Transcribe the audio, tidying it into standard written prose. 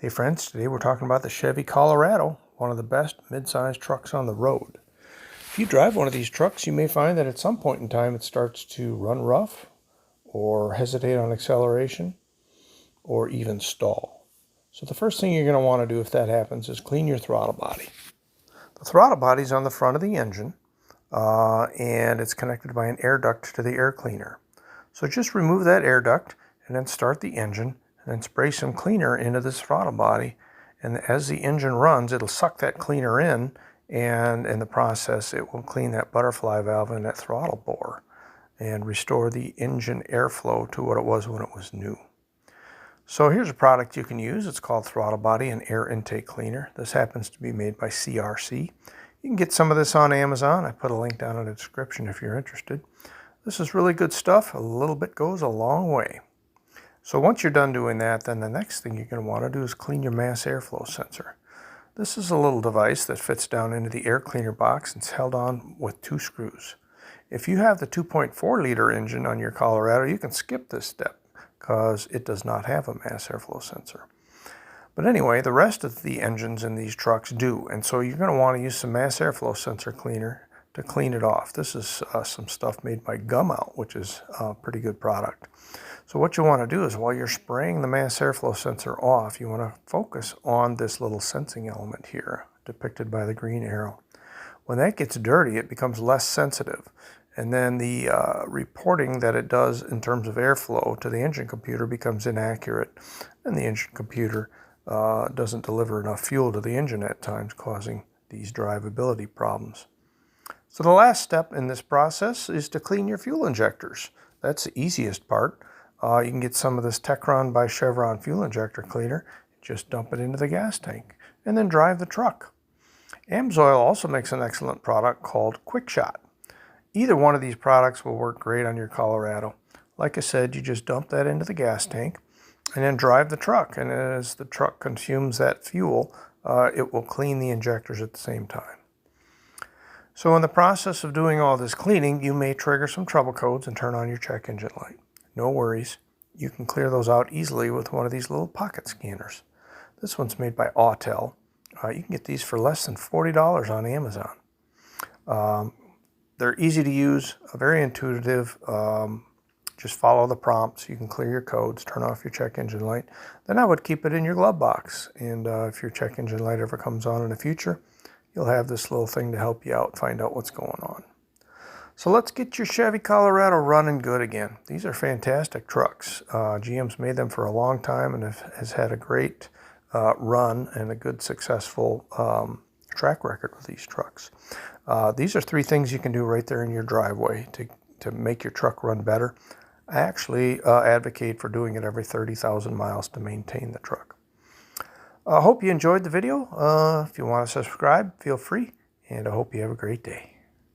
Hey friends, today we're talking about the Chevy Colorado, one of the best mid-sized trucks on the road. If you drive one of these trucks, you may find that at some point in time it starts to run rough or hesitate on acceleration or even stall. So the first thing you're going to want to do if that happens is clean your throttle body. The throttle body is on the front of the engine and it's connected by an air duct to the air cleaner. So just remove that air duct and then start the engine and then spray some cleaner into this throttle body, and as the engine runs it'll suck that cleaner in, and in the process it will clean that butterfly valve in that throttle bore and restore the engine airflow to what it was when it was new. So here's a product you can use. It's called Throttle Body and Air Intake Cleaner. This happens to be made by CRC. You can get some of this on Amazon. I put a link down in the description if you're interested. This is really good stuff. A little bit goes a long way. So once you're done doing that, then the next thing you're going to want to do is clean your mass airflow sensor. This is a little device that fits down into the air cleaner box and it's held on with 2 screws. If you have the 2.4 liter engine on your Colorado, you can skip this step because it does not have a mass airflow sensor. But anyway, the rest of the engines in these trucks do, and so you're going to want to use some mass airflow sensor cleaner to clean it off. This is some stuff made by Gumout, which is a pretty good product. So what you want to do is while you're spraying the mass airflow sensor off, you want to focus on this little sensing element here, depicted by the green arrow. When that gets dirty, it becomes less sensitive, and then the reporting that it does in terms of airflow to the engine computer becomes inaccurate, and the engine computer doesn't deliver enough fuel to the engine at times, causing these drivability problems. So the last step in this process is to clean your fuel injectors. That's the easiest part. You can get some of this Techron by Chevron fuel injector cleaner, just dump it into the gas tank, and then drive the truck. AMSOIL also makes an excellent product called Quick Shot. Either one of these products will work great on your Colorado. Like I said, you just dump that into the gas tank and then drive the truck, and as the truck consumes that fuel, it will clean the injectors at the same time. So in the process of doing all this cleaning, you may trigger some trouble codes and turn on your check engine light. No worries, you can clear those out easily with one of these little pocket scanners. This one's made by Autel. You can get these for less than $40 on Amazon. They're easy to use, very intuitive. Just follow the prompts. You can clear your codes, turn off your check engine light. Then I would keep it in your glove box. And if your check engine light ever comes on in the future, you'll have this little thing to help you out, find out what's going on. So let's get your Chevy Colorado running good again. These are fantastic trucks. GM's made them for a long time and has had a great run and a good successful track record with these trucks. These are 3 things you can do right there in your driveway to make your truck run better. I actually advocate for doing it every 30,000 miles to maintain the truck. I hope you enjoyed the video. If you want to subscribe, feel free, and I hope you have a great day.